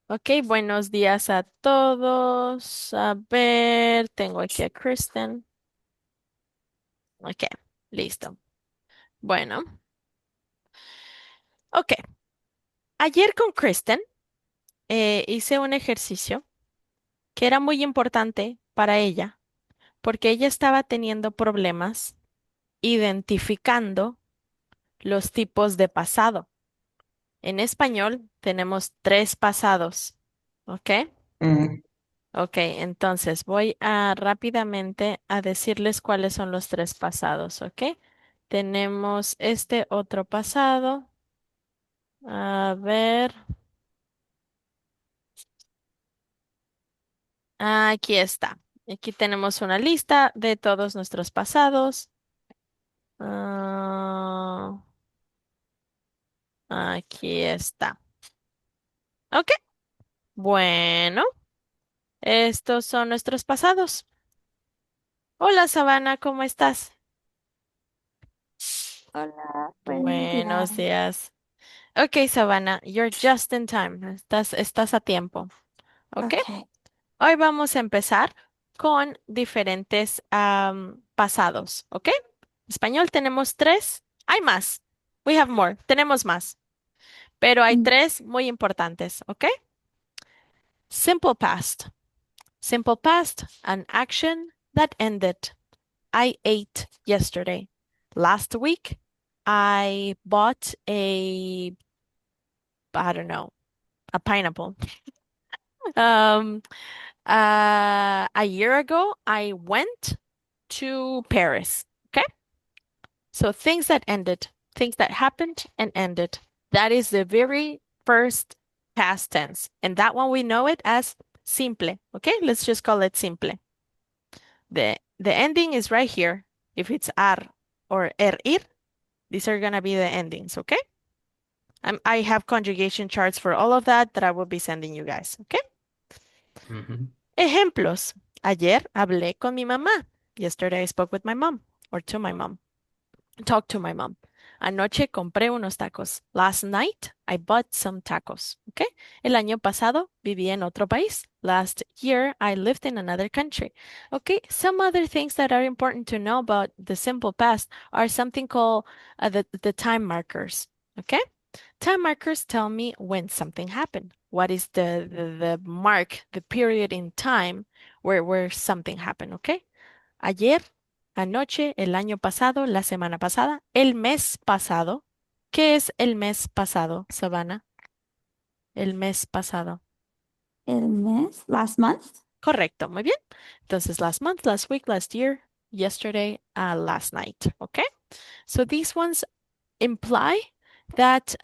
Ok, buenos días a todos. A ver, tengo aquí a Kristen. Ok, listo. Bueno, ok. Ayer con Kristen hice un ejercicio que era muy importante para ella porque ella estaba teniendo problemas identificando los tipos de pasado. En español tenemos tres pasados. ¿Ok? Mm, Ok, entonces voy a rápidamente a decirles cuáles son los tres pasados, ¿ok? Tenemos este otro pasado. A ver, aquí está. Aquí tenemos una lista de todos nuestros pasados. Ah, aquí está. Ok, bueno, estos son nuestros pasados. Hola, Sabana, ¿cómo estás? Hola, buenos días. Buenos días. Ok, Savannah, you're just in time. Estás a tiempo. Ok. Ok. Hoy vamos a empezar con diferentes pasados. Ok. Español tenemos tres. Hay más. We have more. Tenemos más. Pero hay Mm, tres muy importantes. Ok. Simple past. Simple past, an action that ended. I ate yesterday. Last week, I bought I don't know, a pineapple. Um, a year ago, I went to Paris. Okay. So things that ended, things that happened and ended. That is the very first past tense. And that one we know it as simple. Okay. Let's just call it simple. The ending is right here. If it's ar or ir, these are going to be the endings. Okay. I have conjugation charts for all of that I will be sending you guys. Okay. ujú. Ejemplos. Ayer hablé con mi mamá. Yesterday I spoke with my mom or to my mom. Talked to my mom. Anoche compré unos tacos. Last night I bought some tacos. Okay? El año pasado viví en otro país. Last year I lived in another country. Okay? Some other things that are important to know about the simple past are something called the time markers. Okay? Time markers tell me when something happened. What is the mark, the period in time where something happened, okay? Ayer, anoche, el año pasado, la semana pasada, el mes pasado. ¿Qué es el mes pasado, Savannah? El mes pasado. El mes, last month. Correcto, muy bien. Entonces, last month, last week, last year, yesterday, last night, okay? So these ones imply that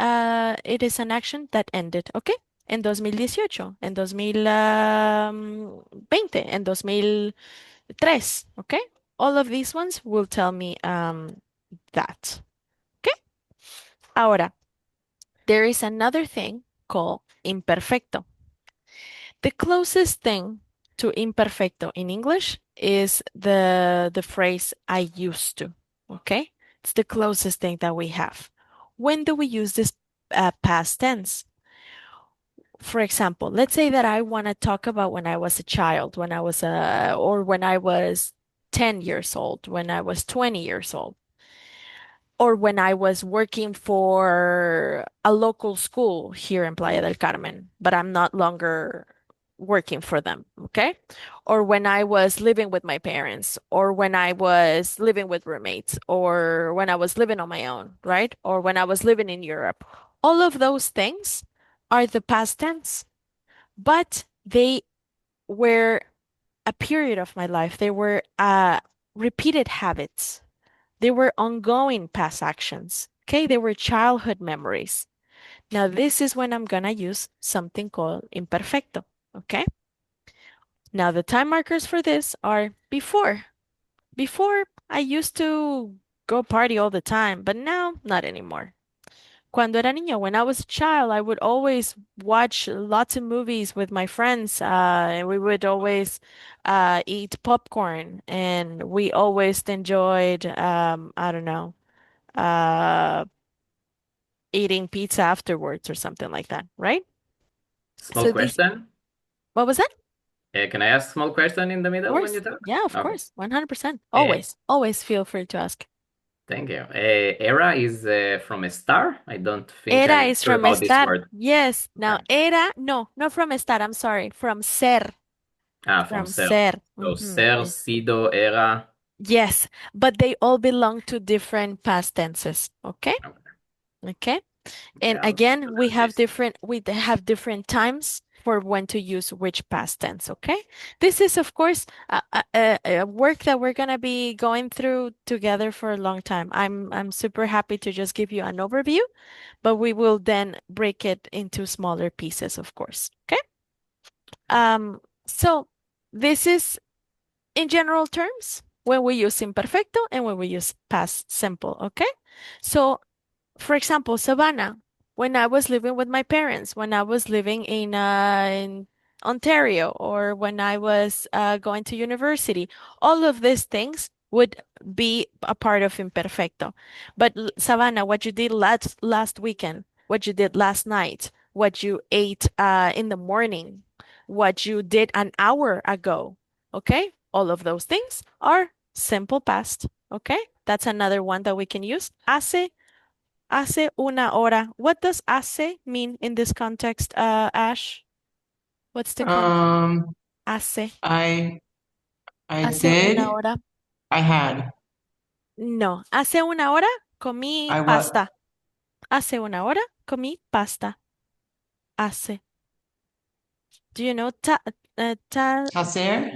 it is an action that ended, ¿ok? En 2018, en 2020, en 2003, ¿ok? All of these ones will tell me that, ¿ok? Ahora, there is another thing called imperfecto. The closest thing to imperfecto in English is the phrase I used to, okay? It's the closest thing that we have. When do we use this past tense? For example, let's say that I want to talk about when I was a child, or when I was 10 years old, when I was 20 years old, or when I was working for a local school here in Playa del Carmen, but I'm not longer working for them, okay? Or when I was living with my parents, or when I was living with roommates, or when I was living on my own, right? Or when I was living in Europe. All of those things are the past tense, but they were a period of my life. They were repeated habits. They were ongoing past actions. Okay, they were childhood memories. Now, this is when I'm gonna use something called imperfecto. Okay, now the time markers for this are before. Before, I used to go party all the time, but now, not anymore. Cuando era niño, when I was a child, I would always watch lots of movies with my friends, and we would always eat popcorn, and we always enjoyed, I don't know, uh, eating pizza afterwards or something like that, right? Small So these, question. what was that? Can I ask small question in the Of middle when you course. talk? Yeah, of Okay. course. 100%. Uh, Always, always feel free to ask. Thank you. Era is from a star. I don't think Era I'm is sure from about this estar. word. Yes. Now, Okay. era, no, not from estar. I'm sorry. From ser. From From ser. ser. So ser, Yeah. sido, era. Yes, but they all belong to different past tenses. Okay? Okay. Okay. Okay, And I'll again, learn this. we have different times for when to use which past tense, okay? This is, of course, a work that we're gonna be going through together for a long time. I'm super happy to just give you an overview, but we will then break it into smaller pieces, of course. Okay? So this is in general terms when we use imperfecto and when we use past simple, okay? So for example, Savannah, when I was living with my parents, when I was living in Ontario, or when I was going to university, all of these things would be a part of imperfecto. But Savannah, what you did last weekend, what you did last night, what you ate in the morning, what you did an hour ago, okay? All of those things are simple past, okay? That's another one that we can use. Hace una hora. What does hace mean in this context, Ash? What's the context? Um, Hace. I I Hace una did. hora. I had. No. Hace una hora comí I what? pasta. Hace una hora comí pasta. Hace. Do you know Hacer.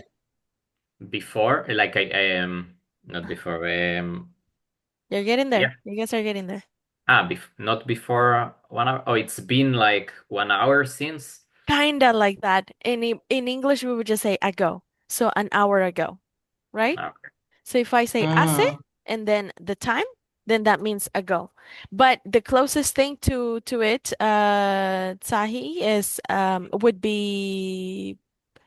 Before, like I am not before. You're getting Yeah. there. You guys are getting there. Not before 1 hour. Oh, it's been like 1 hour since. Kinda like that. In English, we would just say ago. So an hour ago, right? Okay. So if I say hace Uh, and then the time, then that means ago. But the closest thing to it, Sahi, is would be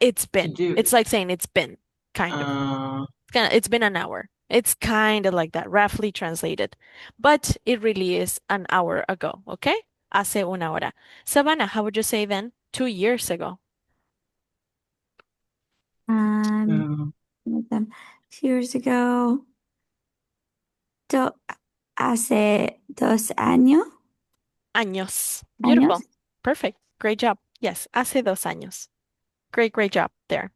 it's to been. do. It's like saying it's been, kind of. Uh, It's been an hour. It's kind of like that, roughly translated. But it really is an hour ago, okay? Hace una hora. Savannah, how would you say then? 2 years ago. Mm. Mm. uh, With them 2 years ago. Do, hace 2 años. Años. Años. Beautiful. Perfect. Great job. Yes, hace 2 años. Great, great job there.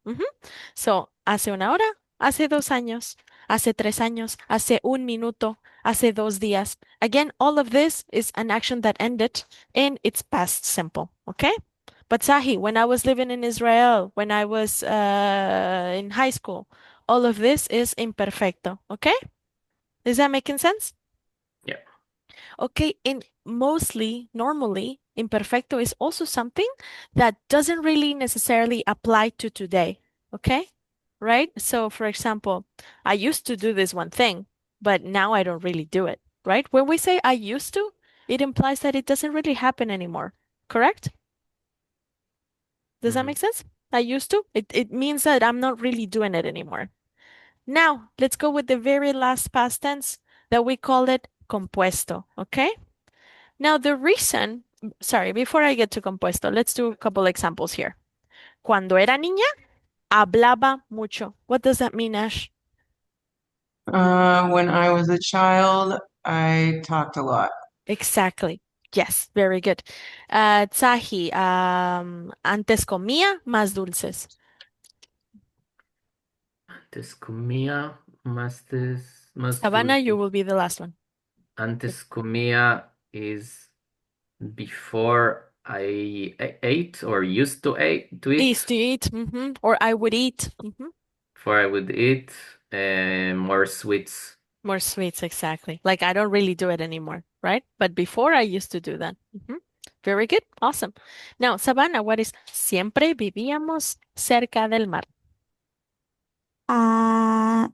So, hace una hora, hace 2 años, hace 3 años, hace un minuto, hace 2 días. Again, all of this is an action that ended and it's past simple. Okay? But Sahi, when I was living in Israel, when I was in high school, all of this is imperfecto. Okay? Is that making sense? Yeah. Okay, and mostly, normally, imperfecto is also something that doesn't really necessarily apply to today. Okay? Right? So, for example, I used to do this one thing, but now I don't really do it. Right? When we say I used to, it implies that it doesn't really happen anymore. Correct? Does that Mhm. make sense? I used to. It means that I'm not really doing it anymore. Now, let's go with the very last past tense that we call it compuesto. Okay? Now, the reason, sorry, before I get to compuesto, let's do a couple examples here. Cuando era niña, hablaba mucho. What does that mean, Ash? when I was a child, I talked a lot. Exactly. Yes, very good. Tsahi, antes comía más dulces. Antes comía más Savannah, you dulce. will be the last one. Antes comía is before I ate or used to Is eat. to eat, or I would eat, Before I would eat more sweets. more sweets, exactly. Like I don't really do it anymore, right? But before I used to do that. Very good. Awesome. Now, Savannah, what is siempre vivíamos cerca del mar? Uh,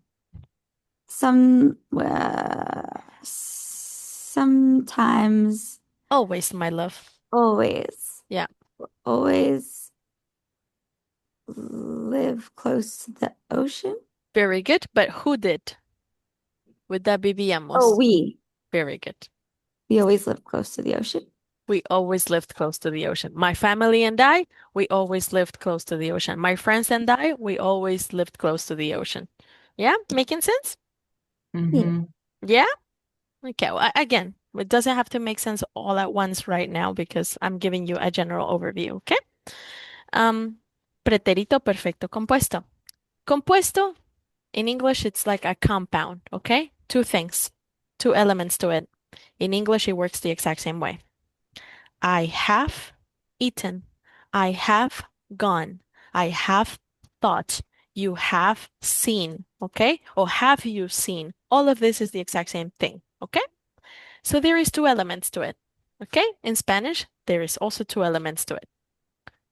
sometimes, Always, my love. always, Yeah, always live close to the ocean. very good. But who did? Would that be Oh, vivíamos? we. Very good. We always live close to the ocean. We always lived close to the ocean. My family and I, we always lived close to the ocean. My friends and I, we always lived close to the ocean. Yeah, making sense? Yeah. Mm-hmm. Yeah? Okay, well, again, it doesn't have to make sense all at once right now because I'm giving you a general overview, okay? Pretérito perfecto compuesto. Compuesto, in English, it's like a compound, okay? Two things, two elements to it. In English, it works the exact same way. I have eaten. I have gone. I have thought. You have seen, okay? Or have you seen? All of this is the exact same thing, okay? So there is two elements to it, okay? In Spanish, there is also two elements to it.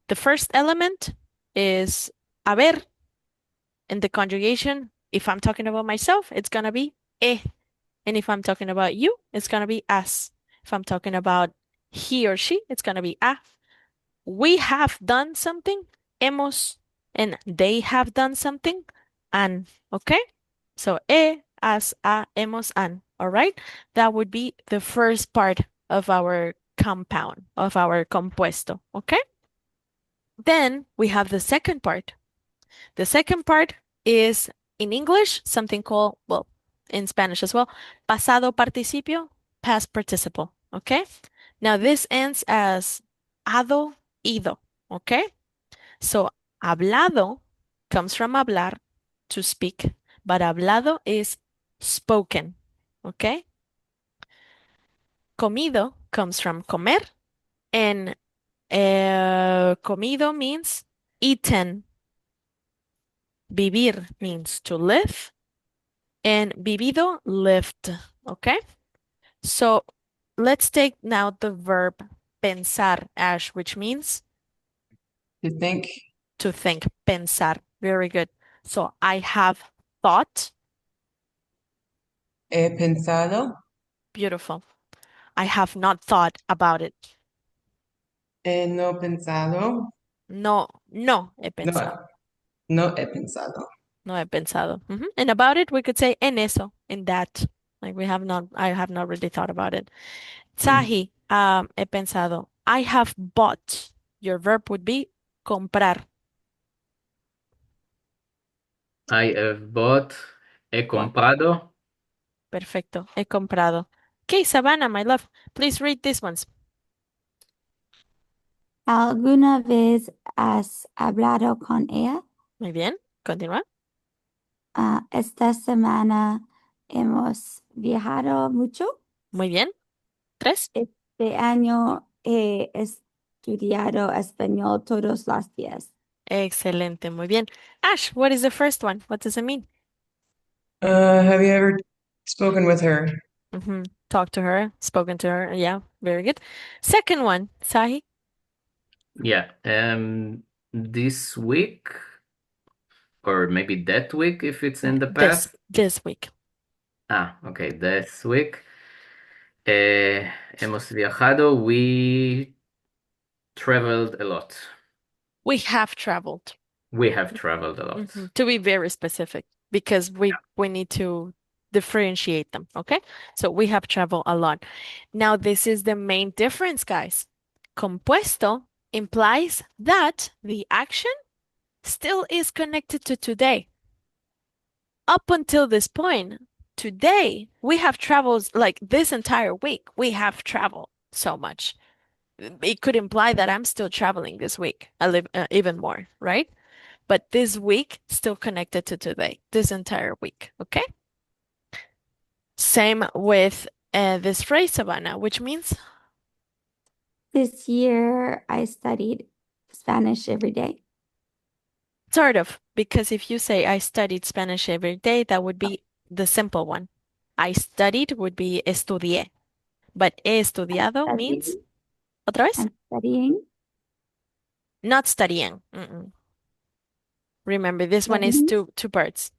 The first element is haber. In the conjugation, if I'm talking about myself, it's gonna be e. And if I'm talking about you, it's gonna be as. If I'm talking about he or she, it's gonna be a. We have done something, hemos, and they have done something, an. Okay? So as, a, hemos, an. All right? That would be the first part of our compound, of our compuesto. Okay? Then we have the second part. The second part is in English, something called, well, in Spanish as well, pasado participio, past participle. Okay? Now this ends as ado, ido. Okay? So hablado comes from hablar, to speak, but hablado is spoken. Okay? Comido comes from comer, and comido means eaten. Vivir means to live, and vivido, lived. Okay? So let's take now the verb pensar, Ash, which means To think, to think, pensar. Very good. So I have thought. he pensado, Beautiful. I have not thought about it. he no pensado, No, no he pensado. no, no he pensado. No he pensado. And about it, we could say en eso, in that. Like I have not really thought about it. Sahi, he pensado. I have bought. Your verb would be comprar. I have bought, he Bought. comprado. Perfecto. He comprado. Okay, Savannah, my love, please read these ones. ¿Alguna vez has hablado con ella? Muy bien. Continúa. Esta semana hemos viajado mucho. Muy bien. 3. Este año he estudiado español todos los días. Excelente. Muy bien. Ash, what is the first one? What does it mean? Have you ever spoken with her? Talked to her, spoken to her. Yeah, very good. Second one, Sahi. Yeah. This week, or maybe that week if it's in the past. This week. Okay, this week. Hemos viajado. We traveled a lot. We have traveled. We have traveled a lot. To be very specific, because we need to differentiate them. Okay, so we have traveled a lot. Now this is the main difference, guys. Compuesto implies that the action still is connected to today. Up until this point, today we have traveled, like this entire week, we have traveled so much. It could imply that I'm still traveling this week, even more, right? But this week still connected to today, this entire week, okay? Same with this phrase, Savannah, which means This year I studied Spanish every day. sort of, because if you say I studied Spanish every day, that would be the simple one. I studied would be estudié, but he estudiado means, otra vez? I'm studying. Not studying. Remember, this one is two parts.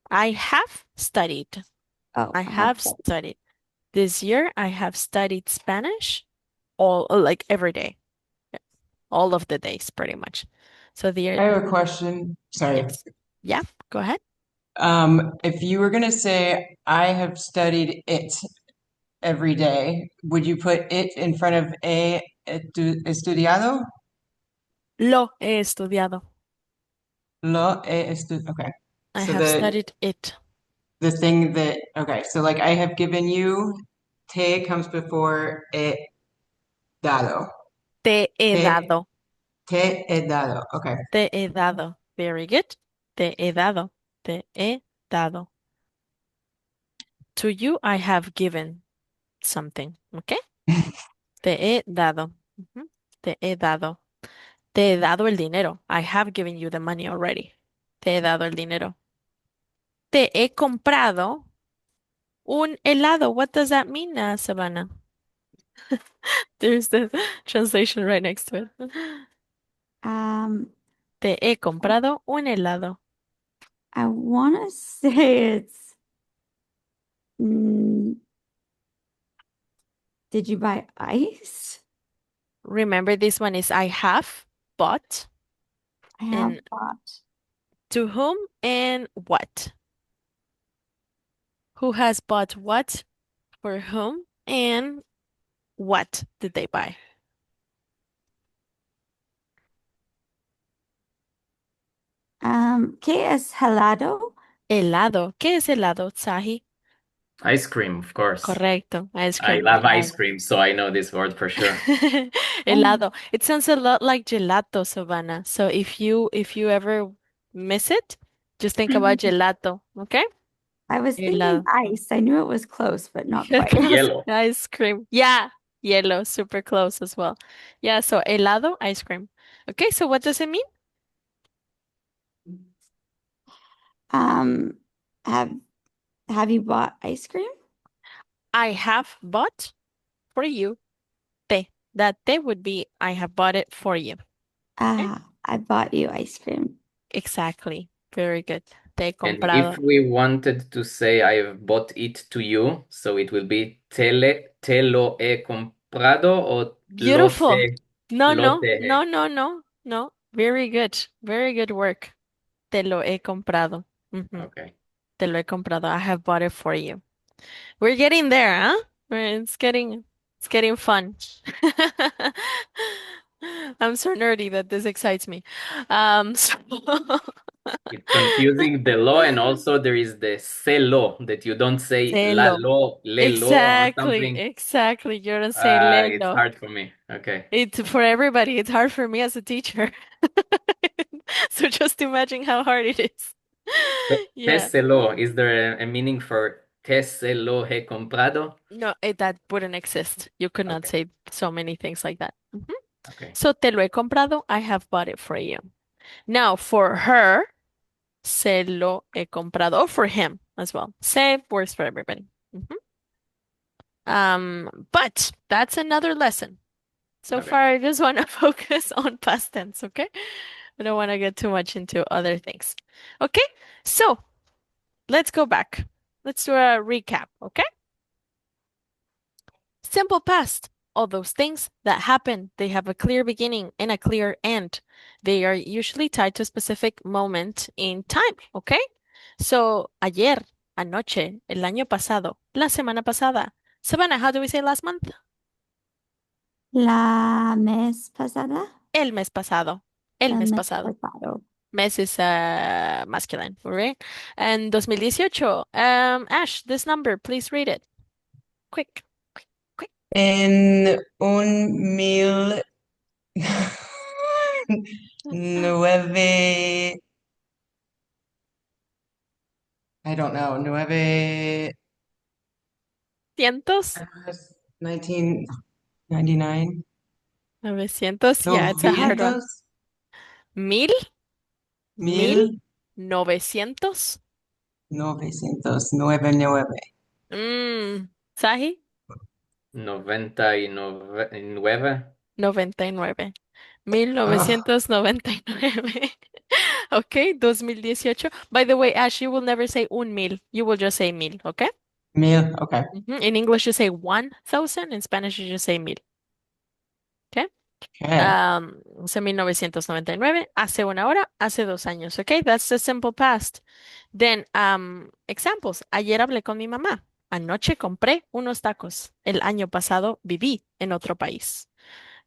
I have studied. I have studied. This year, I have studied Spanish like every day. All of the days, pretty much. So I have a question. Sorry. Yes. Yeah, go ahead. If you were gonna say I have studied it every day, would you put it in front of estudiado? Lo he estudiado. Lo he estudiado. Okay. I So have studied it. the thing that okay, so like I have given you, te comes before he dado. Te he Te, dado. te he dado. Okay. Te he dado. Very good. Te he dado. Te he dado. To you, I have given something. Okay? Te he dado. Ujú. Te he dado. Te he dado el dinero. I have given you the money already. Te he dado el dinero. Te he comprado un helado. What does that mean, Savannah? There's the translation right next to it. Um, Te he comprado un helado. I want to say it's, mm, did you buy ice? Remember, this one is I have bought. I have And bought. to whom and what? Who has bought what for whom and what did they buy? ¿Qué es helado? Helado. ¿Qué es helado, Sahi? Ice cream, of course. Correcto. Ice I cream. love ice Helado. cream, so I know this word for sure. Oh, Helado. It sounds a lot like gelato, Savannah. So if you ever miss it, just think about gelato, okay? I was thinking Helado. ice. I knew it was close, but not quite. Close. Yellow. Ice cream. Yeah. Yellow. Super close as well. Yeah, so helado, ice cream. Okay, so what does it mean? Um, have have you bought ice cream? I have bought for you. Te. That te would be I have bought it for you. Okay? I bought you ice cream. Exactly. Very good. Te he And if comprado. we wanted to say I've bought it to you, so it will be te lo he comprado o Beautiful. No, lo no, te no, he. no, no, no. Very good. Very good work. Te lo he comprado. Ujú. Okay. Te lo he comprado. I have bought it for you. We're getting there, huh? It's getting fun. I'm so nerdy that this excites me. So It's confusing the law, and also there is the se lo that you don't say la Lelo. lo, le lo, or Exactly, something. exactly. You don't say It's lelo. hard for me. Okay. It's for everybody. It's hard for me as a teacher. So just imagine how hard it is. Te Yeah. se lo, is there a meaning for te se lo he comprado? No, that wouldn't exist. You could not Okay. say so many things like that. Mhm. Okay. So te lo he comprado. I have bought it for you. Now, for her, se lo he comprado. Or for him as well. Se works for everybody. Mhm. But that's another lesson. So Okay. far, I just want to focus on past tense, okay? I don't want to get too much into other things. Okay, so let's go back. Let's do a recap, okay? Simple past. All those things that happen, they have a clear beginning and a clear end. They are usually tied to a specific moment in time, okay? So, ayer, anoche, el año pasado, la semana pasada. Savannah, how do we say last month? La mes pasada. El mes pasado. El El mes mes pasado. pasado. Mes is masculine, right? And 2018. Ash, this number, please read it. Quick, quick, quick. En un mil nueve, I don't know, nueve, Cientos, 1999, 900. Yeah, it's a hard one. novecientos, Mil, mil, mil, 900. novecientos, nueve, nueve. Sahi, 99. 99. Oh, 1999. Okay, 2018. By the way, Ash, you will never say un mil. You will just say mil, okay? mil, okay. In English, you say 1,000. In Spanish, you just say mil. Okay? Okay. Es en 1999, hace una hora, hace 2 años. Okay, that's the simple past. Then, examples. Ayer hablé con mi mamá. Anoche compré unos tacos. El año pasado viví en otro país.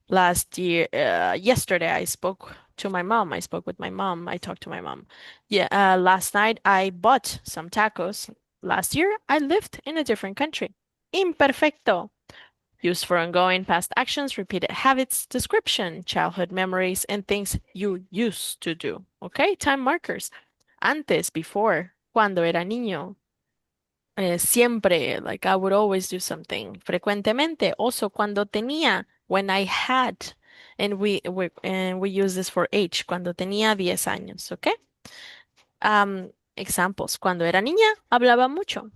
Yesterday, I spoke to my mom. I spoke with my mom. I talked to my mom. Yeah, last night I bought some tacos. Last year, I lived in a different country. Imperfecto. Used for ongoing past actions, repeated habits, description, childhood memories, and things you used to do. Okay, time markers. Antes, before, cuando era niño. Siempre, like I would always do something. Frecuentemente, also cuando tenía, when I had, and we use this for age, cuando tenía 10 años, ¿ok? Examples, cuando era niña, hablaba mucho.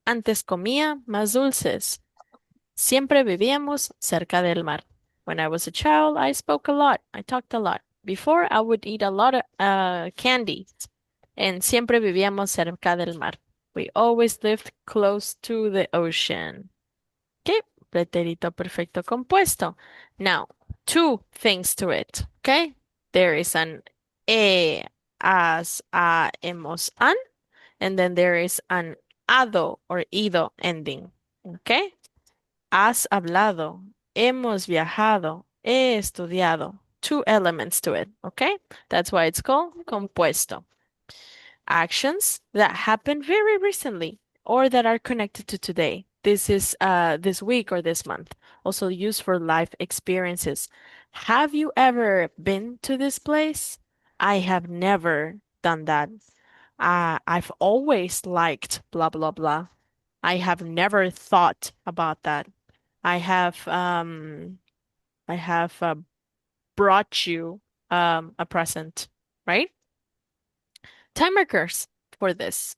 Antes comía más dulces. Siempre vivíamos cerca del mar. When I was a child, I spoke a lot. I talked a lot. Before, I would eat a lot of candy. And siempre vivíamos cerca del mar. We always lived close to the ocean. Okay, pretérito perfecto compuesto. Now, two things to it. Okay, there is an as, a, hemos, an, and then there is an ado or ido ending. Okay, has hablado, hemos viajado, he estudiado. Two elements to it. Okay, that's why it's called compuesto. Actions that happened very recently or that are connected to today. This is this week or this month. Also used for life experiences. Have you ever been to this place? I have never done that. I've always liked blah blah blah. I have never thought about that. I have brought you a present, right? Time markers for this.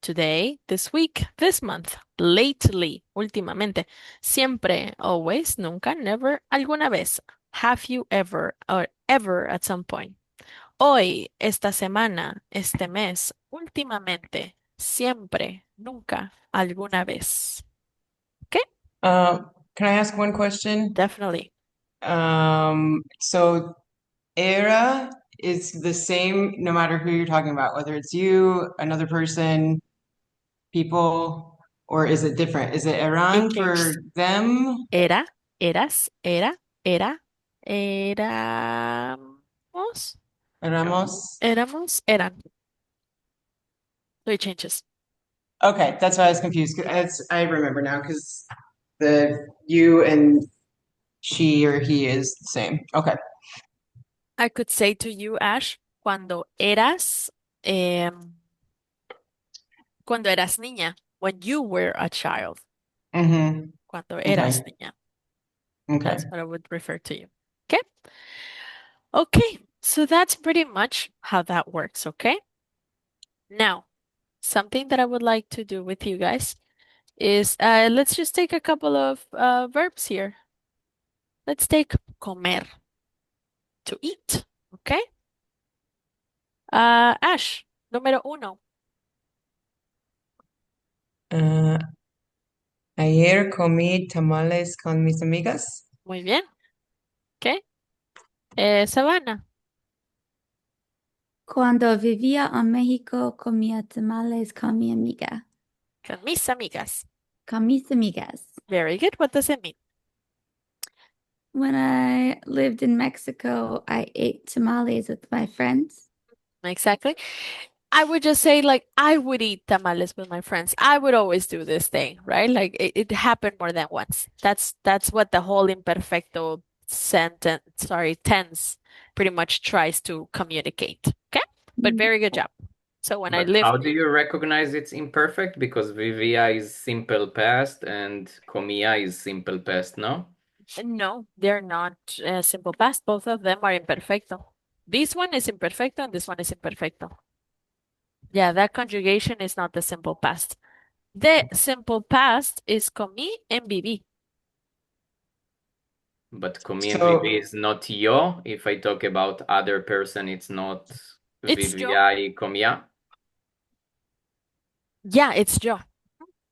Today, this week, this month, lately, últimamente, siempre, always, nunca, never, alguna vez. Have you ever or ever at some point? Hoy, esta semana, este mes, últimamente, siempre, nunca, alguna vez. Okay? Can I ask one question? Definitely. So era is the same no matter who you're talking about, whether it's you, another person, people, or is it different? Is it It eran for changed. them? Era, eras, era, éramos, Éramos? eran. So it changes. Okay, that's why I was confused. I remember now because the you and she or he is the same. Okay. I could say to you, Ash, em, cuando eras niña, when you were a child, Mm-hmm. cuando Okay. eras niña. Okay. That's what I would refer to you. Okay? Okay, so that's pretty much how that works, okay? Now, something that I would like to do with you guys is let's just take a couple of verbs here. Let's take comer, to eat, okay? Ash, número uno. Uh, Ayer comí tamales con mis amigas. Muy bien, ¿ok? Savannah, Cuando vivía en México, comía tamales con mi amiga, con mis amigas. con mis amigas. Very good. What does it mean? When I lived in Mexico, I ate tamales with my friends. Exactly. I would just say, like, I would eat tamales with my friends. I would always do this thing, right? Like, it happened more than once. That's what the whole imperfecto tense pretty much tries to communicate. Okay? But very good job. So when I But how lived, do you recognize it's imperfect? Because vivia is simple past and comía is simple past, no? no, they're not simple past. Both of them are imperfecto. This one is imperfecto and this one is imperfecto. Yeah, that conjugation is not the simple past. The simple past is comí and viví. But comí and So viví is not yo. If I talk about other person, it's not It's yo. vivía y comía. Yeah, it's yo.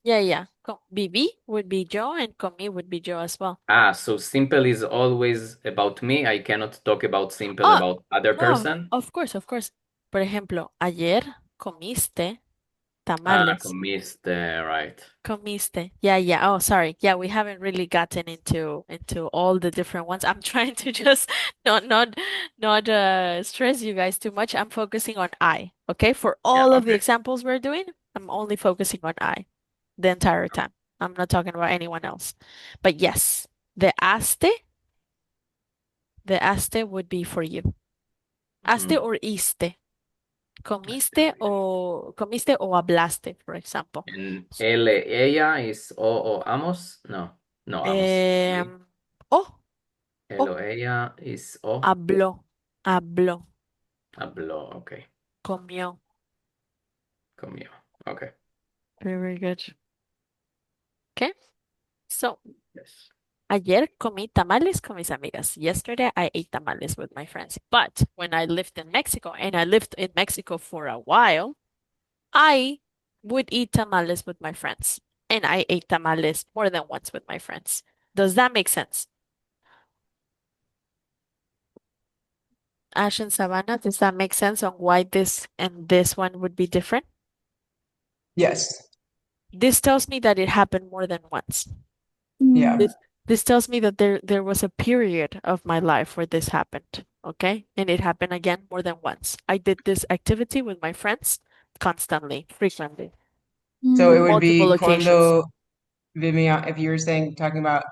Yeah, yeah. Viví would be yo and comí would be yo as well. So simple is always about me. I cannot talk about simple Oh, about other no, person. of course, of course. Por ejemplo, ayer comiste tamales. Comiste, right. Comiste. Yeah, yeah. Oh, sorry. Yeah, we haven't really gotten into all the different ones. I'm trying to just not stress you guys too much. I'm focusing on I. Okay? For Yeah, all of the okay. examples we're doing, I'm only focusing on I the entire time. I'm not talking about anyone else. But yes, the aste would be for you. Aste Mm. or iste. Comiste o hablaste, for example. And él, ella is o amos? No, no, amos. We. Em, oh, Él oh, o ella is o. habló, habló, Habló, okay. comió. Comió. Okay. Very good. Okay, so Yes. ayer comí tamales con mis amigas. Yesterday I ate tamales with my friends. But when I lived in Mexico, and I lived in Mexico for a while, I would eat tamales with my friends. And I ate tamales more than once with my friends. Does that make sense? Ash and Savannah, does that make sense on why this and this one would be different? Yes. This tells me that it happened more than once. Yeah. Mm, This tells me that there was a period of my life where this happened, okay? And it happened again more than once. I did this activity with my friends constantly, frequently, So it on mm, would multiple be occasions. cuando vivíamos, if you were saying talking about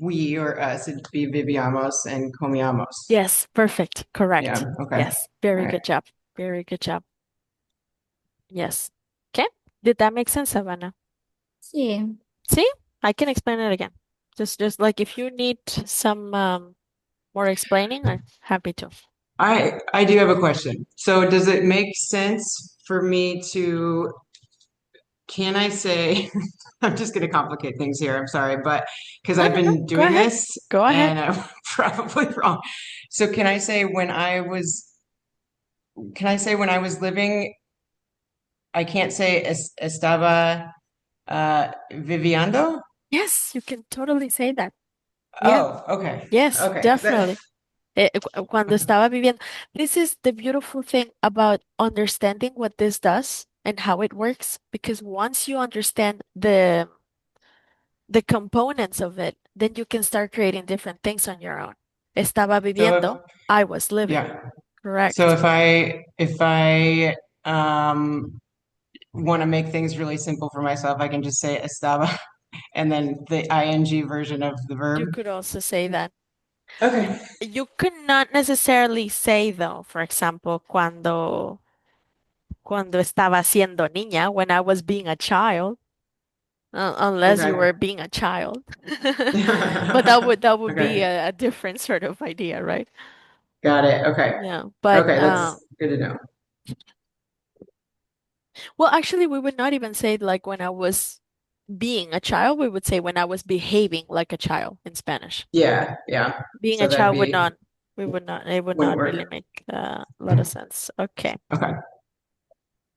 we or us, it'd be vivíamos and comíamos. Yes, perfect. Yeah. Correct. Okay. Yes. All Very right. good job. Very good job. Yes. Okay. Did that make sense, Savannah? sí. See? I can explain it again. Just like if you need some more explaining, I'm happy to. I do have a question. So does it make sense for me to, can I say, I'm just going to complicate things here. I'm sorry, but because No, I've no, no. been Go doing ahead. this Go ahead. and I'm probably wrong. So can I say when I was living, I can't say estaba viviendo? Yes, you can totally say that. Yeah. Oh, okay. Yes, Okay. definitely. Cuando estaba viviendo. This is the beautiful thing about understanding what this does and how it works, because once you understand the components of it, then you can start creating different things on your own. Estaba So if, viviendo, I was living. yeah. So Correct. if I want to make things really simple for myself, I can just say estaba and then the ing version of the You verb. could also say that. Okay. You could not necessarily say, though, for example, cuando estaba siendo niña, when I was being a child, unless you Okay. were being a child. But that would be Okay. a different sort of idea, right? Got it. Okay. Yeah. But Okay, that's good to know. well, actually, we would not even say like when I was being a child, we would say when I was behaving like a child in Spanish. Yeah, yeah. Being a So that'd child would be not, we would not, it would wouldn't not really work. make a lot of sense. Okay. Okay.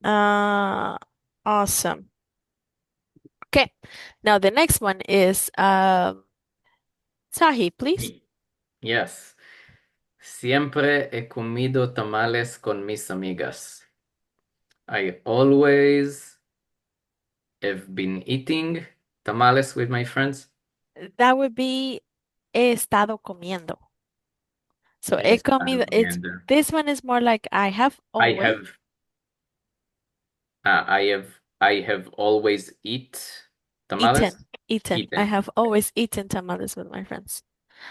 Uh, awesome. Okay. Now the next one is Sahi, please. Me. Yes. Siempre he comido tamales con mis amigas. I always have been eating tamales with my friends. That would be he estado comiendo. So He he estado comido, it's comiendo. this one is more like I have I always have, I have always eat tamales. eaten. I Eaten. have always eaten tamales with my friends.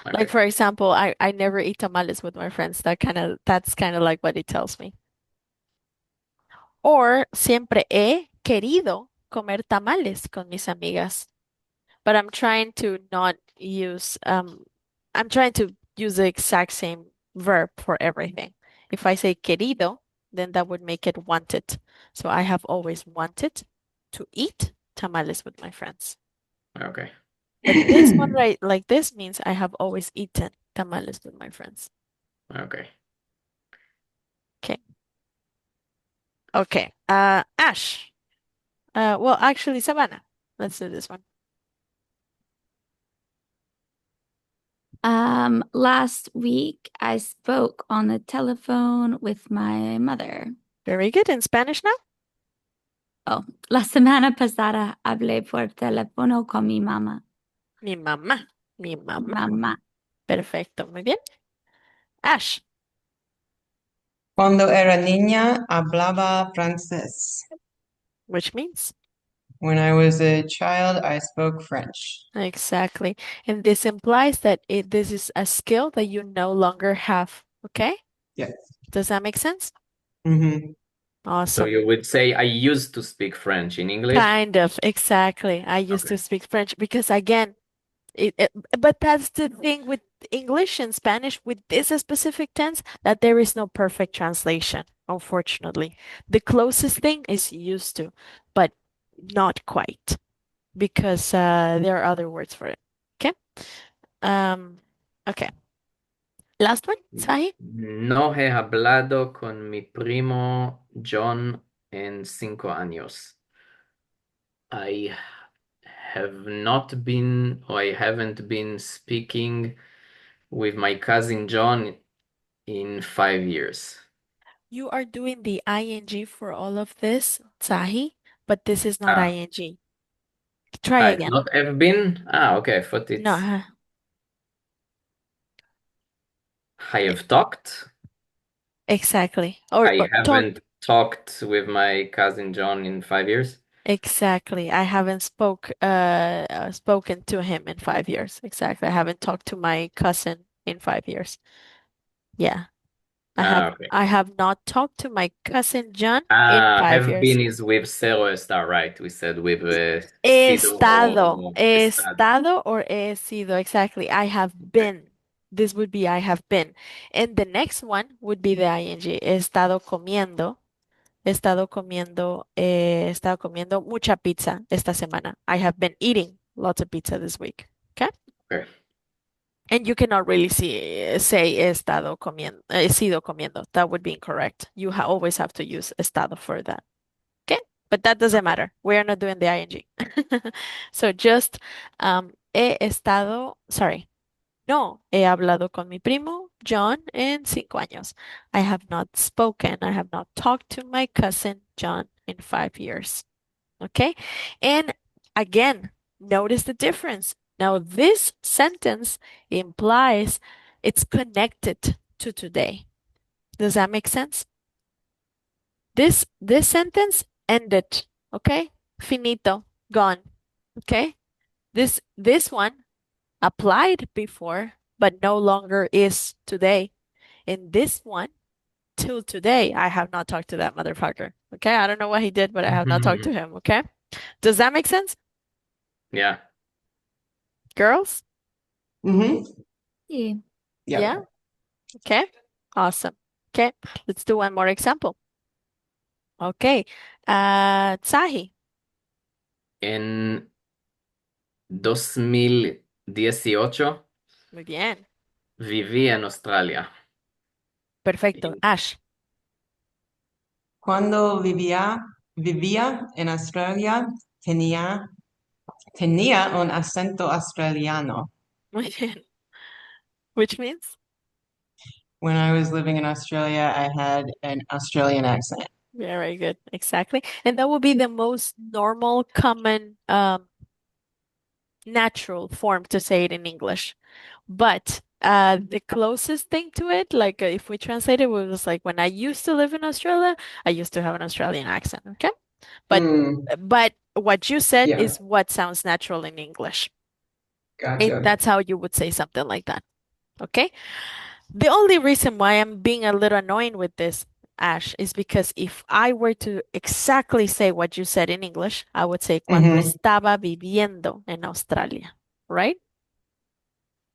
Like Okay. for example, I never eat tamales with my friends. That's kind of like what it tells me. Or siempre he querido comer tamales con mis amigas. But I'm trying to use the exact same verb for everything. If I say querido, then that would make it wanted. So I have always wanted to eat tamales with my friends. Okay. But this one right like this means I have always eaten tamales with my friends. Okay. Okay. Okay. Ash. Well, actually, Savannah. Let's do this one. Last week I spoke on the telephone with my mother. Very good. In Spanish now? Oh, la semana pasada hablé por teléfono con mi mamá. Mi mamá. Mi mamá. Mamá. Perfecto. Muy bien. Ash, Cuando era niña, hablaba francés. which means? When I was a child, I spoke French. Exactly. And this implies that this is a skill that you no longer have. Okay? Yeah. Does that make sense? Mm-hmm. So Awesome. you would say, I used to speak French in English. Kind of. Exactly. I used Okay. to speak French because, again, but that's the thing with English and Spanish with this specific tense that there is no perfect translation, unfortunately. The closest thing is used to, but not quite because there are other words for it. Okay. Um, okay. Last one, Sahi. No he hablado con mi primo John en 5 años. I have not been, or I haven't been speaking with my cousin John in 5 years. You are doing the ing for all of this, Sahi, but this is not Ah, ing. Try it's again. not have been? Ah, okay, I thought No, it's I have talked. exactly. I Or talk. haven't talked with my cousin John in 5 years. Exactly. I haven't spoken to him in 5 years. Exactly. I haven't talked to my cousin in 5 years. Yeah. Ah, okay. I have not talked to my cousin John in Ah, five have years. been is with zero star, right? We said with sido Estado. or estado. Estado or he sido. Exactly. I have been. This would be I have been. And the next one would be the ing. He estado comiendo. He estado comiendo mucha pizza esta semana. I have been eating lots of pizza this week. Okay? Okay. And you cannot really say he estado comiendo, he sido comiendo. That would be incorrect. You always have to use estado for that. Okay? But that doesn't matter. We're not doing the ing. So just he estado, sorry. No, he hablado con mi primo John en 5 años. I have not spoken, I have not talked to my cousin John in 5 years. Okay? And again, notice the difference. Now, this sentence implies it's connected to today. Does that make sense? This sentence ended, okay? Finito, gone. Okay? This one applied before, but no longer is today. In this one, till today, I have not talked to that motherfucker. Okay? I don't know what he did, but I have not talked to him. Okay? Does that make sense? Yeah. Girls? Mm-hmm. Yeah. Yep. Yeah? Okay. Awesome. Okay. Let's do one more example. Okay. Tsahi. En 2018 Muy bien. viví en Australia. Perfecto. Y- Ash. Cuando vivía en Australia, tenía un acento australiano. Muy bien. Which means? When I was living in Australia, I had an Australian accent. Very good. Exactly. And that would be the most normal, common, natural form to say it in English. But the closest thing to it, like if we translate it, was like when I used to live in Australia, I used to have an Australian accent. Okay. But Mm, but what you said yeah, is what sounds natural in English. And gotcha. that's how you would say something like that. Okay. The only reason why I'm being a little annoying with this, Ash, is because if I were to exactly say what you said in English, I would say cuando Mm-hmm. estaba viviendo en Australia, right?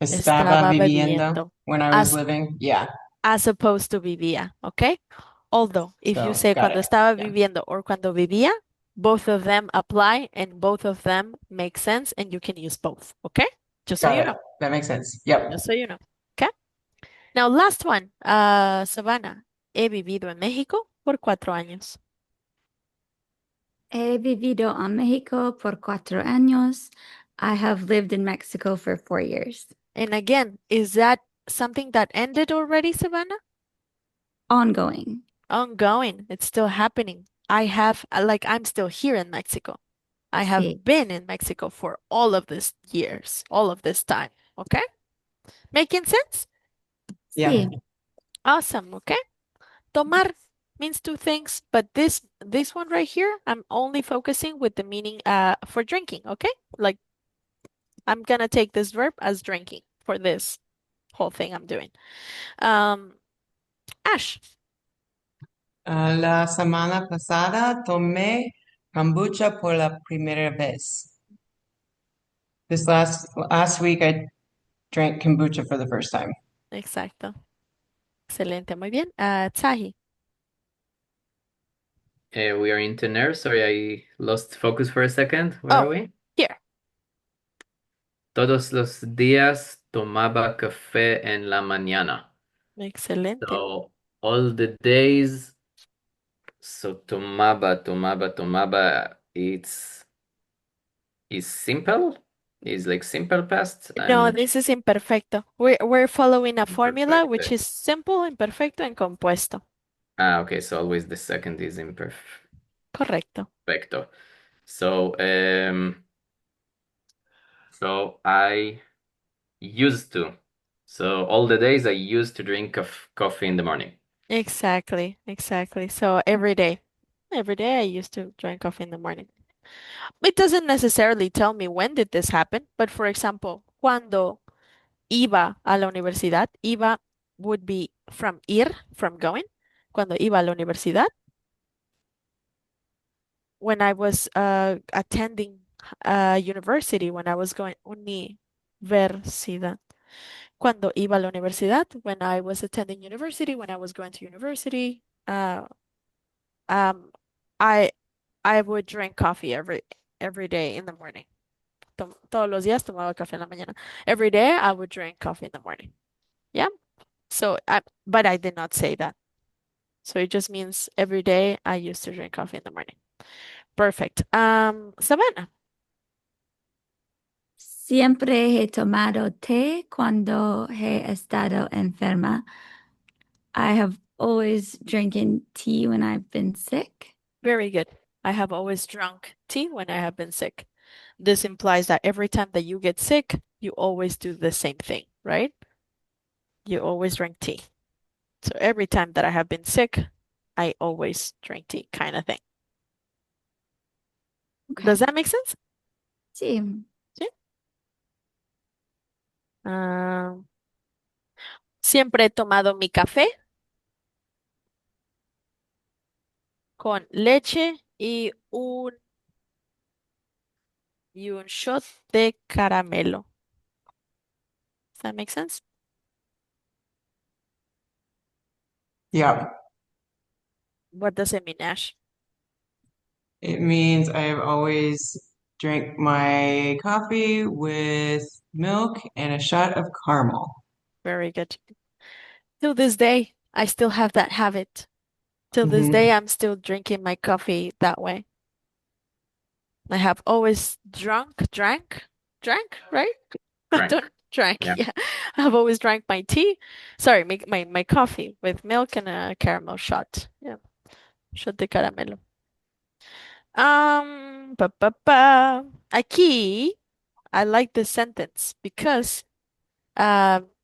Estaba Estaba viviendo viviendo, when I was as living. Yeah, as opposed to vivía, okay? Although if you so say got cuando it. estaba Yeah, viviendo or cuando vivía, both of them apply and both of them make sense and you can use both, okay? Just so got you it. know. That makes sense. Yep. Just so you know. Okay? Now, last one. Savannah. He vivido en México por 4 años. He vivido en México por 4 años. I have lived in Mexico for 4 years. And again, is that something that ended already, Savannah? Ongoing. Ongoing. It's still happening. I'm still here in Mexico. I Sí. have been in Mexico for all of these years, all of this time. Okay? Making sense? Yeah. Sí. Awesome. Okay. Tomar means two things, but this one right here, I'm only focusing with the meaning for drinking, okay? Like I'm gonna take this verb as drinking for this whole thing I'm doing. Um, Ash, La semana pasada tomé kombucha por la primera vez. This last week I drank kombucha for the first time. exacto. Excelente, muy bien. Tsahi, We are in tener. Sorry, I lost focus for a second. Where are oh, we? here. Todos los días tomaba café en la mañana. Excelente. So all the days, so tomaba. Is simple? Is like simple past? No, I'm this is imperfecto. We're following a formula which imperfect. is simple, imperfecto, and compuesto. Okay, so always the second is imperfecto. Correcto. So so I used to. So all the days I used to drink coffee in the morning. Exactly, exactly. So every day I used to drink coffee in the morning. It doesn't necessarily tell me when did this happen, but for example, cuando iba a la universidad, iba would be from ir, from going. Cuando iba a la universidad, when I was attending university, when I was going universidad. Cuando iba a la universidad, when I was attending university, when I was going to university, um, I I would drink coffee every day in the morning. Todos los días tomaba café en la mañana. Every day I would drink coffee in the morning. Yeah. But I did not say that. So it just means every day I used to drink coffee in the morning. Perfect. Savannah. Siempre he tomado té cuando he estado enferma. I have always drinking tea when I've been sick. Very good. I have always drunk tea when I have been sick. This implies that every time that you get sick, you always do the same thing, right? You always drink tea. So every time that I have been sick, I always drink tea, kind of thing. Okay. Does that make sense? Sí. Sí. Um, Siempre he tomado mi café con leche y un shot de caramelo. Does that make sense? Yeah. What does it mean, Ash? It means I've always drank my coffee with milk and a shot of caramel. Very good. Till this day, I still have that habit. Till this Hmm. day, I'm still drinking my coffee that way. I have always drank, right? I Drank. don't drank, Yeah. yeah. I have always drank my tea, sorry, my coffee with milk and a caramel shot. Yeah, shot de caramelo. Aquí, I like this sentence because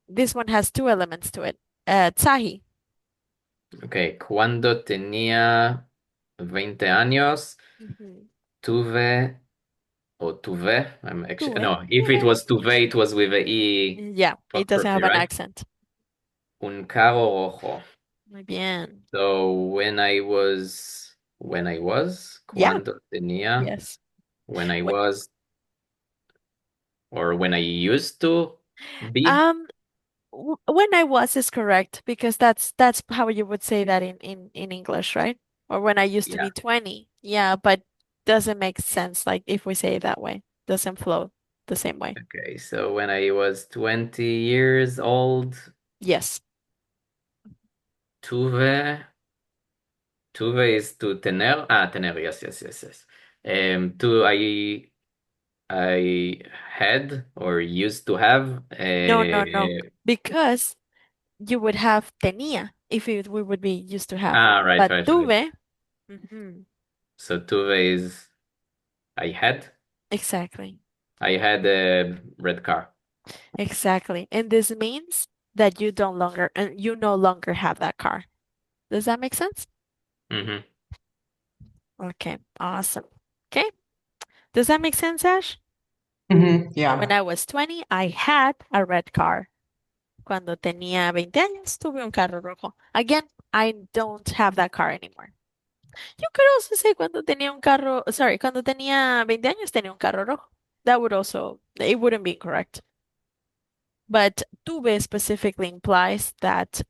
this one has two elements to it. Tsahi. Okay. Cuando tenía 20 años, Mhm. tuve tuve. I'm actually Tuve. no. If it was tuve, it was with a e Yeah, it doesn't apostrophe, have an right? accent. Un carro rojo. Muy bien. So when I was, Yeah, cuando tenía, yes. when I Wh- was, or when I used to be. Um, when I was is correct because that's how you would say that in English, right? Or when I used to Yeah. be 20. Yeah, but doesn't make sense like if we say it that way. Doesn't flow the same way. Okay. So when I was 20 years old, Yes. tuve is to tener. Ah, tener. Yes, yes, yes, yes. Two, I had or used to have. No, no, no. Because you would have tenía if we would be used to have. Right, But right, right. tuve, mhm, So tuve is I had. exactly, I had a red car. exactly. And this means that you no longer have that car. Does that make sense? Hmm. Okay, awesome. Okay, does that make sense, Ash? When Yeah. I was 20, I had a red car. Cuando tenía 20 años, tuve un carro rojo. Again, I don't have that car anymore. You could also say cuando tenía un carro, sorry, cuando tenía 20 años tenía un carro rojo. That would also, it wouldn't be correct. But tuve specifically implies that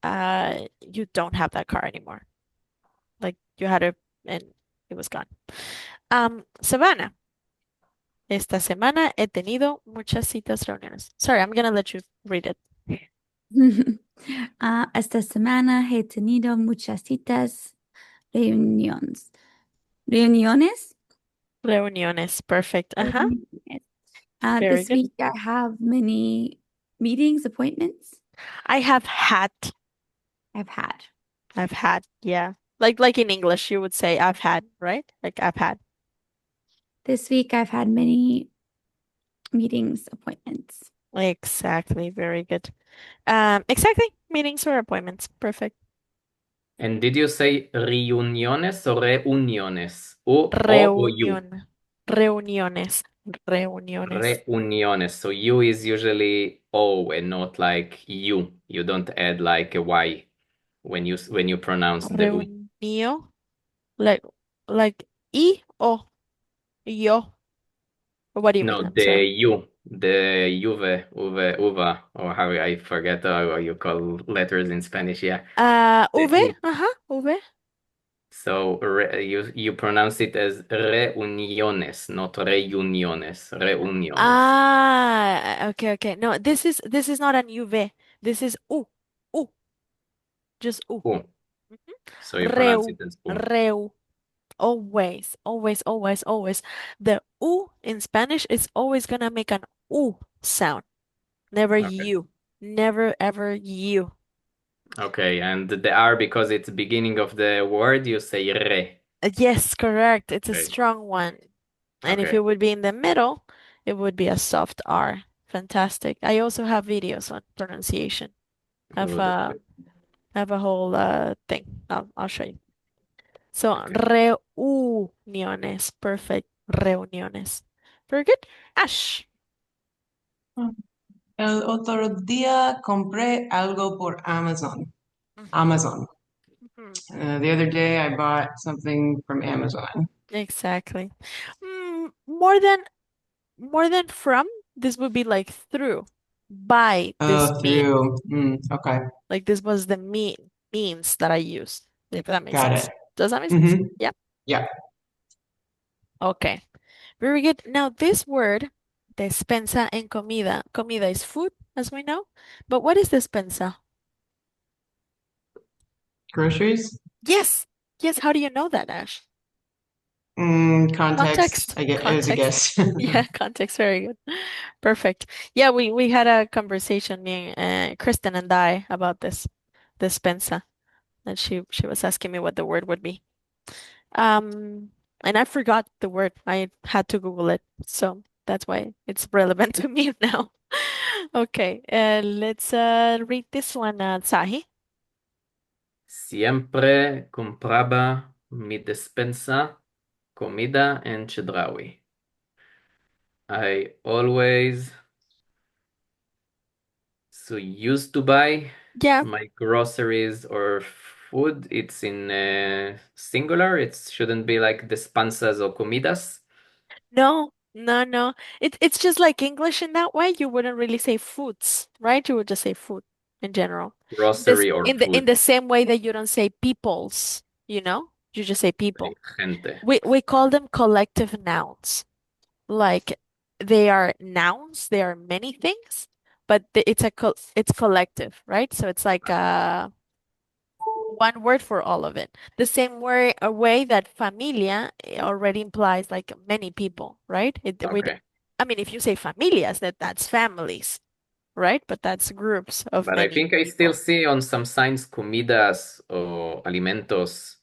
you don't have that car anymore. Like you had it and it was gone. Savannah, esta semana he tenido muchas citas reuniones. Sorry, I'm gonna let you read it. Esta semana he tenido muchas citas, reuniones. ¿Reuniones? Reuniones, perfect. Uh-huh, Reuniones. very This good. week I have many meetings, appointments. I have had, I've had. yeah. Like in English, you would say I've had, right? Like I've had. This week I've had many meetings, appointments. Exactly, very good. Exactly, meetings or appointments. Perfect. And did you say reuniones or reuniones? O you? Reunión, reuniones, reuniones. Reuniones. So you is usually O and not like you. You don't add like a Y when you pronounce the U. Reunio, like like y o yo. What do you mean? No, I'm the sorry. U, the uva, or how I forget how you call letters in Spanish. Yeah, the V, U. V. So you pronounce it as reuniones, not reuniones. Reuniones. Okay, okay. No, this is not an UV. This is u, just u. U. Mhm. So you pronounce Reu, it as U. reu. Always, always, always, always. The u in Spanish is always gonna make an u sound. Never Okay. you. Never ever you. Okay, and the R, because it's beginning of the word, you say re. Yes, correct. It's a Okay. strong one. And if Okay. it would be in the middle, it would be a soft R. Fantastic. I also have videos on pronunciation. Have Oh, that's uh good. have a whole thing. I'll show you. So Okay. reuniones. Perfect. Reuniones. Very good. Ash. El otro día compré algo por Amazon. Mhm, Amazon. mhm. The other day I bought something from Amazon. Exactly. More than from, this would be like through. By this Oh, mean. through. Okay, Like this was the means that I used, if that makes got sense. it. Does that make sense? Mm-hmm. Yeah. Yeah. Okay. Very good. Now this word, despensa en comida. Comida is food, as we know. But what is despensa? Groceries? Yes. Yes. How do you know that, Ash? Context. Context. I get it was a Context. guess. Yeah, context. Very good. Perfect. Yeah, we had a conversation, me and Kristen and I, about this despensa. And she was asking me what the word would be. Um, and I forgot the word. I had to Google it. So that's why it's relevant to me now. Okay, let's read this one, Sahi. Siempre compraba mi despensa, comida en Chedraui. I always used to buy Yeah, my groceries or food. It's in singular. It shouldn't be like despensas or comidas. no, no, no. It's just like English in that way. You wouldn't really say foods, right? You would just say food in general. This Grocery or in food. the same way that you don't say peoples, you know? You just say people. Like gente. We call them collective nouns. Like they are nouns, they are many things, but it's collective, right? So it's like one word for all of it. The same way, a way that familia already implies like many people, right? Okay. I mean, if you say familias, that's families, right? But that's groups of But I many think I still people. see on some signs comidas or alimentos.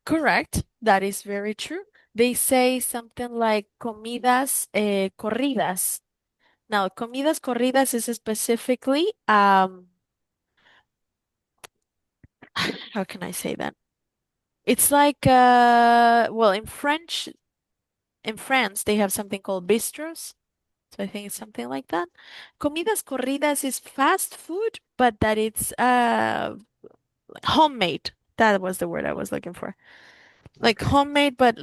Correct. That is very true. They say something like comidas corridas. Now, comidas corridas is specifically, how can I say that? It's like, well, in France, they have something called bistros. So I think it's something like that. Comidas corridas is fast food, but that it's homemade. That was the word I was looking for. Like Okay. homemade, but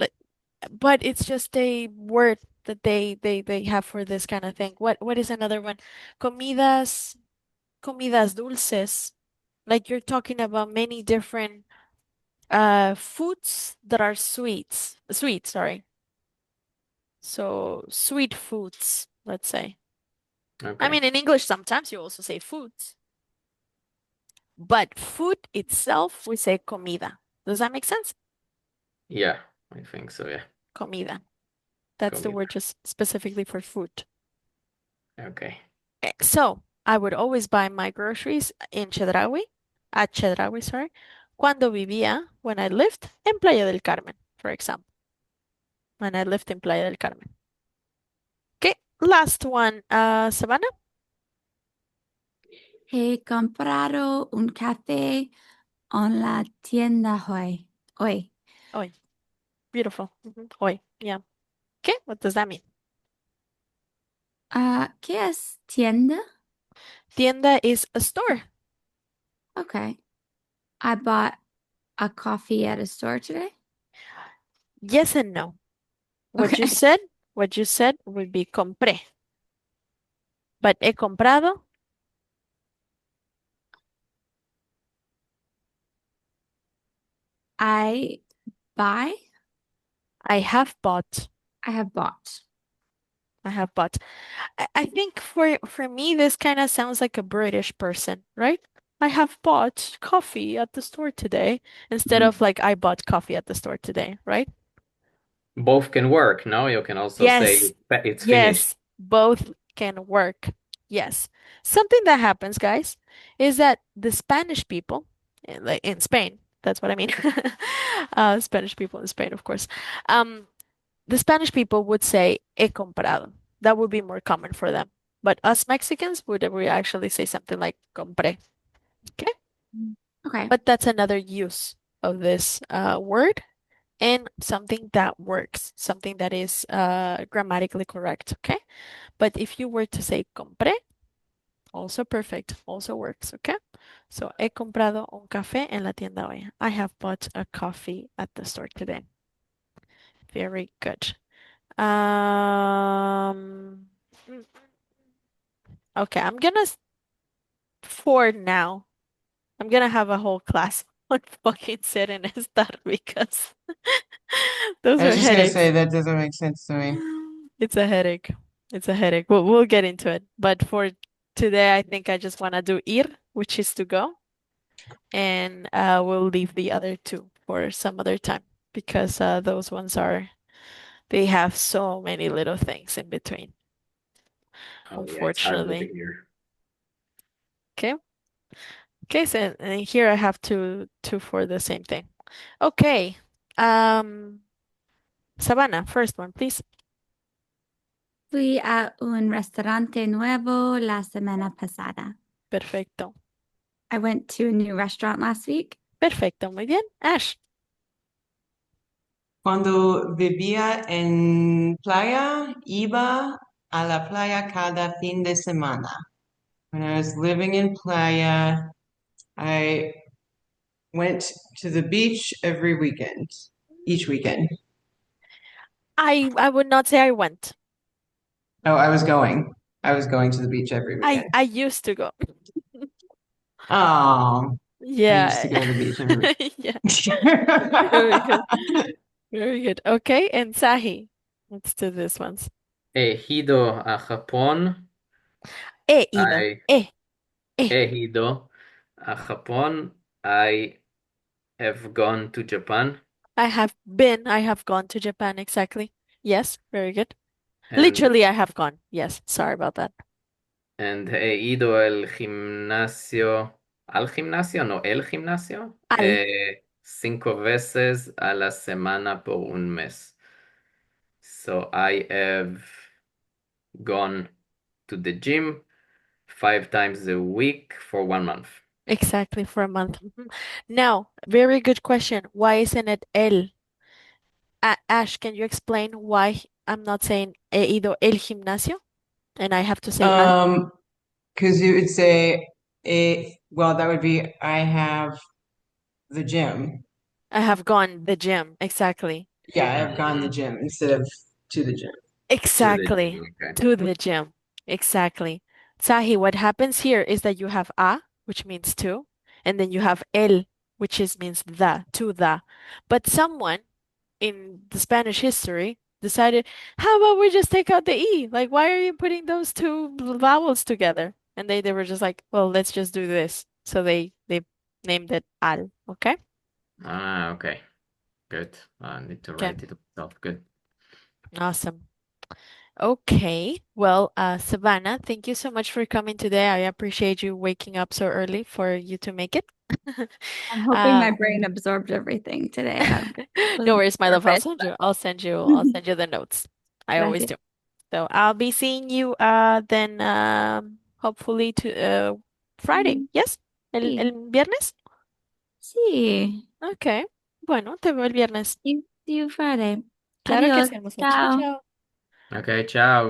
it's just a word that they have for this kind of thing. What is another one? Comidas comidas dulces. Like you're talking about many different foods that are sweet, sorry. So sweet foods, let's say. I Okay. mean, in English, sometimes you also say foods, but food itself, we say comida. Does that make sense? Yeah, I think so. Yeah. Comida. That's the word Comida. just specifically for food. Okay. So I would always buy my groceries in Chedraui, at Chedraui, sorry, cuando vivía, when I lived in Playa del Carmen, for example, when I lived in Playa del Carmen. Okay, last one, Savannah. He comprado un café en la tienda hoy. Hoy. Hoy, beautiful. Hoy, yeah. Okay, what does that mean? ¿Qué es tienda? Tienda is a store. Okay. I bought a coffee at a store today. Yes and no. What you Okay. said, what you said would be compré. But he comprado, I buy, I have bought. I have bought. I have bought. I think for me this kind of sounds like a British person, right? I have bought coffee at the store today instead Mhm. of like I bought coffee at the store today, right? Both can work. No, you can also say Yes. it's finished. Yes, both can work. Yes. Something that happens, guys, is that the Spanish people, like in Spain, that's what I mean. Spanish people in Spain, of course. Um, the Spanish people would say he comprado. That would be more common for them. But us Mexicans would we actually say something like compré. Okay? Okay. But that's another use of this word and something that works, something that is grammatically correct. Okay? But if you were to say compré, also perfect, also works. Okay? So he comprado un café en la tienda hoy. I have bought a coffee at the store today. Very good. Um, mm, okay, for now, I'm gonna have a whole class on fucking ser and estar because those I was are just gonna say headaches. that doesn't make sense to me. It's a headache. It's a headache. We'll get into it. But for today, I think I just want to do ir, which is to go, and we'll leave the other two for some other time because those ones they have so many little things in between, Oh yeah, it's hard with the unfortunately. ear. Okay. Okay, so and here I have two for the same thing. Okay. Um, Savannah, first one, please. Fui a un restaurante nuevo la semana pasada. Perfecto. I went to a new restaurant last week. Perfecto, muy bien. Ash. Cuando vivía en playa, iba a la playa cada fin de semana. When I was living in playa, I went to the beach every weekend, each weekend. I would not say I went. Oh, I was going. I was going to the beach every weekend. I used to go. Oh, I used to Yeah. go to the beach every Yeah. Very weekend. good. Very good. Okay, and Sahi. Let's do this ones. He ido a Japón. He ido. I He. he ido a Japón. I have gone to Japan I have gone to Japan, exactly. Yes, very good. and Literally, I have gone. Yes, sorry about that. he ido al gimnasio, no, el gimnasio, Al, 5 veces a la semana por un mes. So I have gone to the gym 5 times a week for 1 month. exactly, for a month. Mhm. Now, very good question. Why isn't it el? Ash, can you explain why I'm not saying he ido el gimnasio and I have to say al? Um, because you would say well, that would be I have the gym. I have gone the gym. Exactly. Yeah, I have gone the Mhm. gym instead of to the gym. To the Exactly. gym, okay. To the gym. Exactly. Sahi, what happens here is that you have a, which means to, and then you have el, which is means the, to the. But someone in the Spanish history decided, how about we just take out the e? Like, why are you putting those two vowels together? And they were just like, well, let's just do this. So they named it al. Okay? Ah, okay. Good. I need to Okay. write it myself. Good. Awesome. Okay. Well, Savannah, thank you so much for coming today. I appreciate you waking up so early for you to make it. I'm hoping my Uh, brain absorbed everything today. I no wasn't worries, my sure love. if I slept. I'll send you the notes. I always Gracias. do. So I'll be seeing you then hopefully to Friday. Yes? El Sí, viernes? sí. Okay. Bueno, te veo el viernes. See you Friday. Claro que Adiós. hacemos. Chao, Ciao. chao. Okay, ciao.